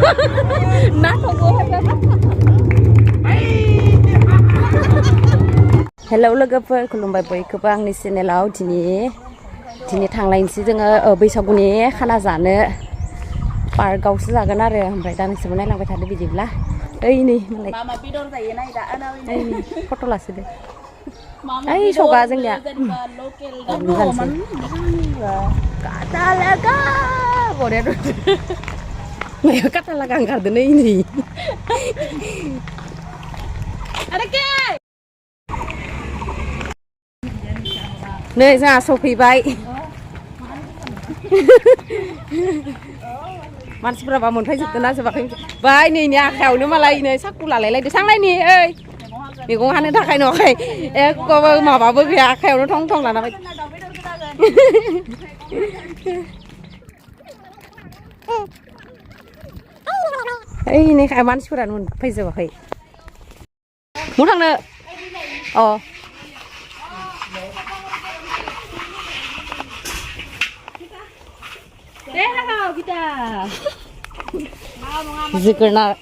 ना हेलौ लोगोफोर खुलुमबाय बयखौबो आंनि चेनेलाव दिनै थांलायनोसै जोङो बैसागुनि खाना जानो पार्कआवसो जागोन आरो ओमफ्राय दा नोंसोरबो नायलांबाय थादो बिदिब्ला ओइ नै मालाय मामा बेदर जायो नाय दा फट' लासोदो ओइ सगा जोंनिया काटालागा बरिया मायाव काटालागा ओंखारदो नै नै जोंहा सफैबाय मानसिफोराबा मोनफैजोबदों ना जोबाखै बाय नैनि आखायावनो मालाय नै साखु लालायलायदो सांनायनि ओइ मैगं हानो थाखाय नङाखै एखबाबो माबाबो गैया आखायावनो थं थं लाना फै ओइ नै मानसिफोरानो मोनफैजोबाखै मु थांनो अ जोगोनार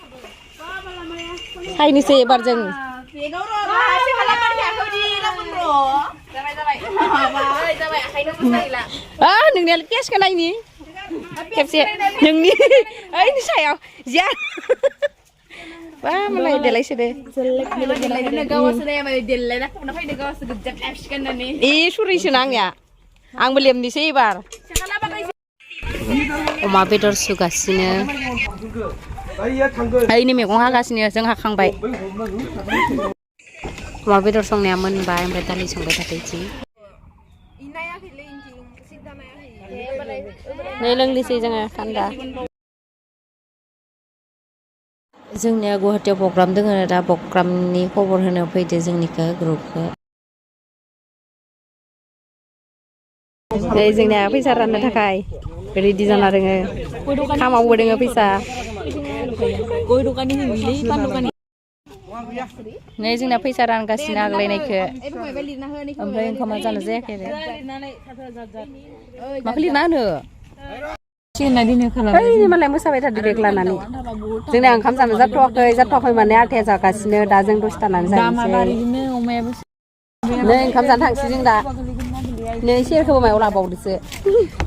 खायनोसै एबार जों नोंनिया केसखौ नायनि खेबसे नोंनि ओइनि सायाव जिया बा मालाय देलायसो दे ए सुरिसो ना आंनिया आंबो लेमनोसै एबार अमा बेदर सुगासिनो ओइनि मैगं हागासिनो जों हाखांबाय अमा बेदर संनाया मोनबाय ओमफ्राय दालि संबाय थाथोंसै नै लोंनोसै जोङो थान्दा जोंनिया गुवाहाटियाव प्रग्राम दङ दा प्रग्रामनि खबर होनो फैदो जोंनिखौ ग्रुपखौ जोंनिया फैसा राननो थाखाय रेडि जाना दोङो खामावबो दोङो फैसा नै जोंना फैसा रानगासिनो आग्लायनायखौ ओमफ्राय ओंखामा जानो जायाखै माखौ लिरना होनो मालाय मोसाबाय थादो बेग लानानै जोंनिया ओंखाम जानो जाथ'वाखै माने आथाया जागासिनो दा जों दसे थानानै जानोसै नै ओंखाम जानो थांसै जों दा नै सेरखौबो मायाव लाबावदोसो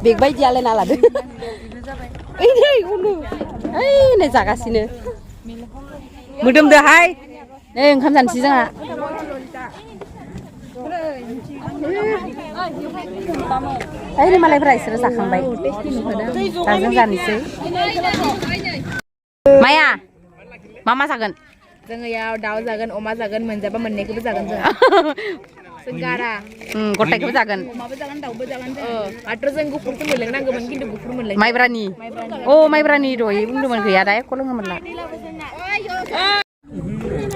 बेग बायदि आलायना लादो नै जागासिनो मोदोमदोहाय नै ओंखाम जानोसै जोंहा ओइ मालायफोरा इसोरो जाखांबाय दा जों जानोसै माया मा जागोन जोङो याव दाउ जागोन अमा जागोन मोनजाबा मोननैखौबो जागोन जों गारा गथायखौबो जागोन अमाबो जागोन दाउबो जागोन माथ्र जों गुफुरखौ मोनलोंनांगौमोन खिन्थु गुफुर मोनलों माइब्रानि माइब्रानि दहाय बुंदोंमोन गैया दा एख' लोङोमोनला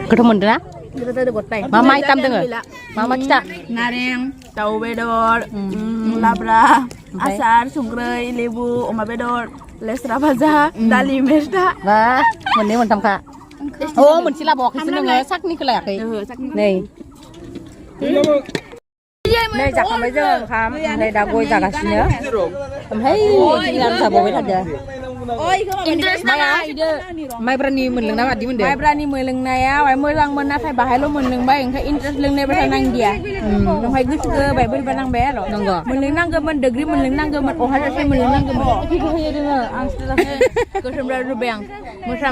गोथाव मोनदों ना मा आइटाम दोङो मा खिथा नारें दाउ बेदर लाब्रा आसार संख्रै लेबु अमा बेदर लेस्रा भाजा दालि मेस्था बा मोननै मोनथामखा मोनसे लाबावाखैसो नोङो साखनिखौ लायाखै नै जाखांबाय जों ओंखाम ओमफ्राय दा गय जागासिनो ओमफ्राय जाबावबाय थादो माइब्रानि मोनलोंना मादि मोनदों माइब्रानि मोनलोंनाया मोजांमोन नाथाय बाहायल' मोनलोंबाय ओंखाय इन्ट्रेस्ट लोंनाय बायसा नांदिया ओमफ्राय गोसोखौ बाय बोरैबा नांबाय आरो नंगौ मोनलोंनांगौमोन डिग्रि मोनलोंनांगौमोन अहाजासे मोनलोंनांगौमोन होयो दोङो आं गोसोमब्रा रुबाय आं मोसा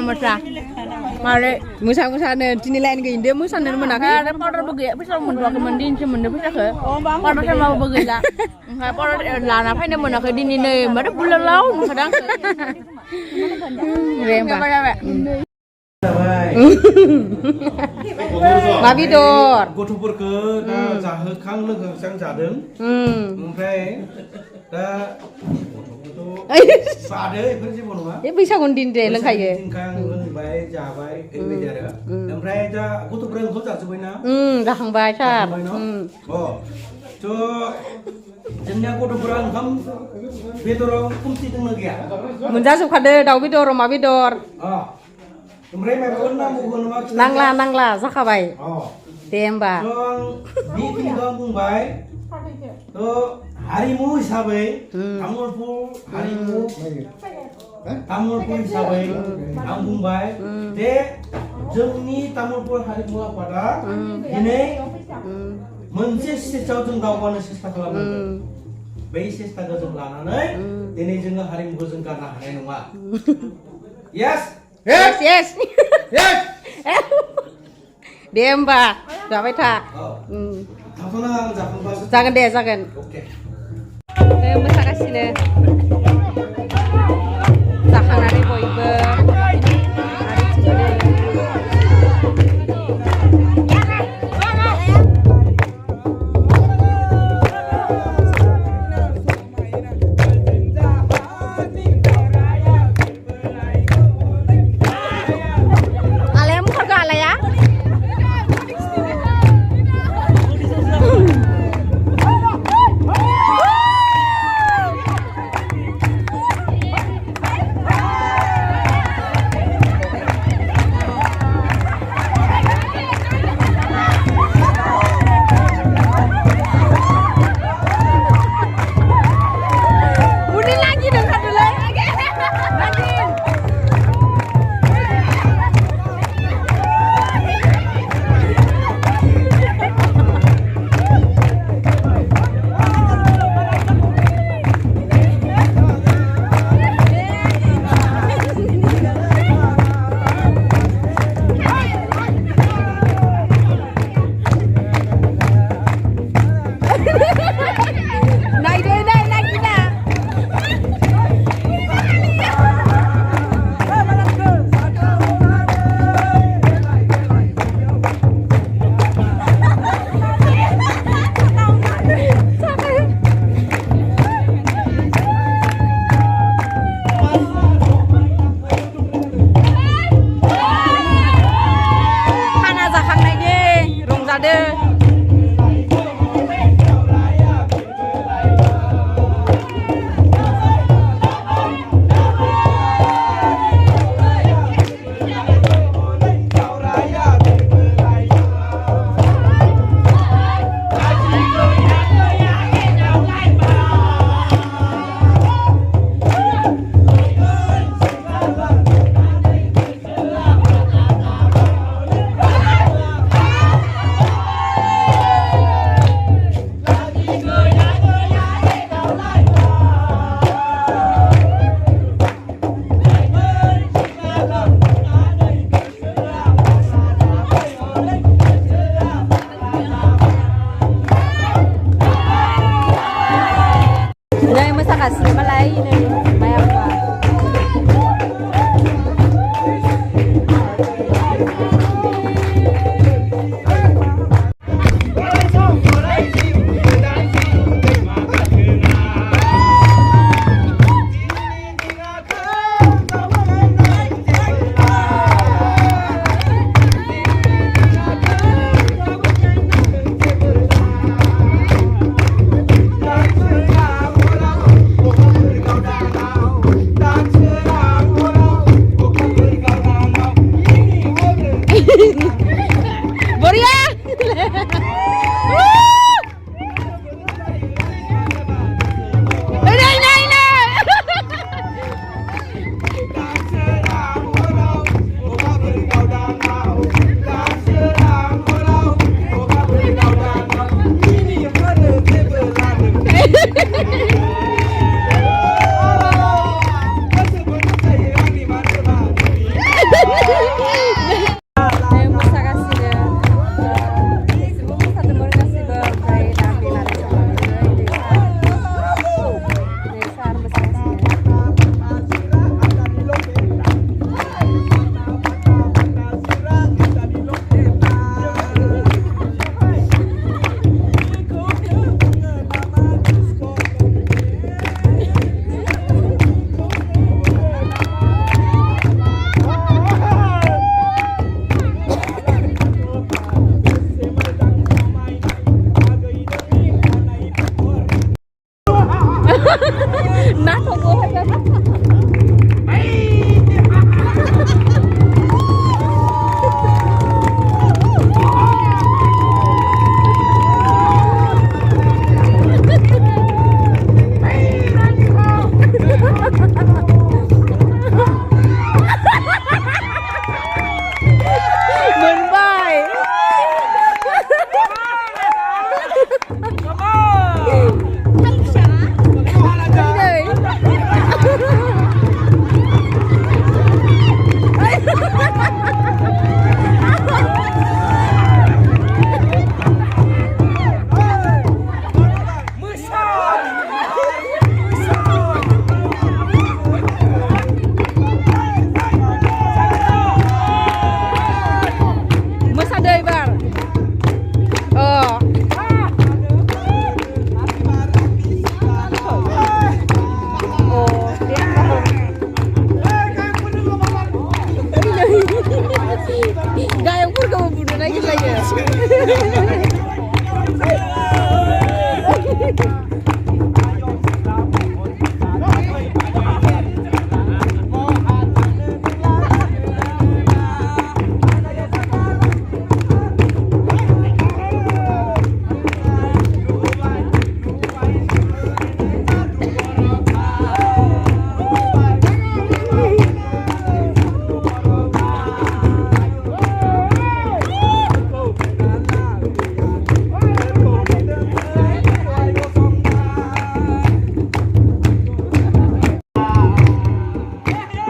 मारै मोसानो दिनै लाइन गैयिनदो मोसानो मोनाखै आरो पाउडारबो गैया फैसा मोनथ'वाखैमोन दिनैसो मोनदों फैसाखौ पाउडार टाइमाबो गैला ओमफ्राय पाउडार लाना फैनो मोनाखै दिनै नै माथो बुलालाव नुखादों मा बेदर गथ'फोरखौ जाहोखां लोंहोखां जादों ओमफ्राय दा जादो बेफोर जेबो नङा बे बैसागुनि दिन दे लोंखायो लोंबाय जाबाय ओरैबायदि आरो ओमफ्राय दा गथ'फोरा ओंखाम जाजोब्बायना जाखांबाय सार जोंनिया गथ'फोरा ओंखाम बेदराव खमथि दंना गैया मोनजाजोबखादो दाउ बेदर अमा बेदर ओमफ्राय माबाफोर नांबावगोन नामा नांला जाखाबाय दे होमबा बेखिनिखौ बुंबाय हारिमु हिसाबै तामुलपुर हारिमु तामुलपुर हिसाबै आं बुंबाय जे जोंनि तामुलपुर हारिमु आफादा दिनै मोनसे स्टेजाव जों दावगानो सेस्था खालामनांगोन बै सेस्टाखौ जों लानानै दिनै जोङो हारिमुखौ जों गारनो हानाय नङा yes yes दे होमबा जाबाय था थाथ'ना आं जाखांबा जागोन दे जागोन अके मोसागासिनो जाखांनानै बयबो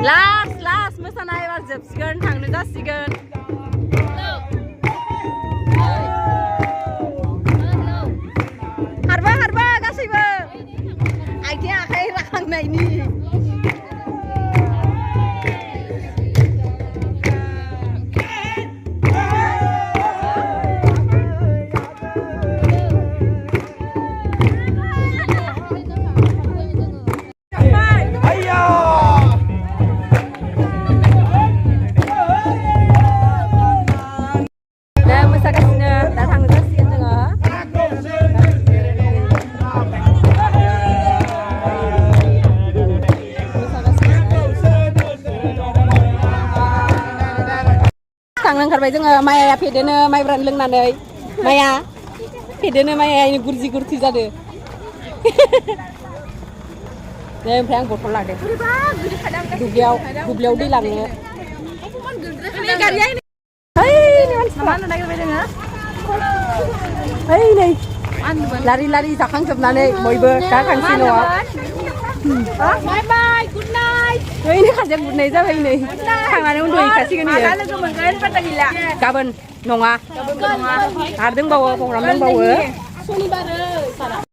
Last मोसानाय एबार जोबसिगोन थांनो जासिगोन हारबा गासैबो आथिं आखाइ राखांनायनि थांनो ओंखारबाय जोङो माइया फेदेनो माइब्रान लोंनानै माइया फेदेनो माइया गुरजि गुरथि जादो दे ओमफ्राय आं बथल लादो दुब्लियाव दै लांनो नै लारि लारि जाखांजोबनानै बयबो दा थांसै न'आव बाय बाय गुड नाइट नै खाजों गुरनाय जाबाय नै थांनानै उन्दुहैखासिगोन इयो लोगो मोनगोन फाता गैला गाबोन नङा आरो दंबावो प्रग्राम दंबावो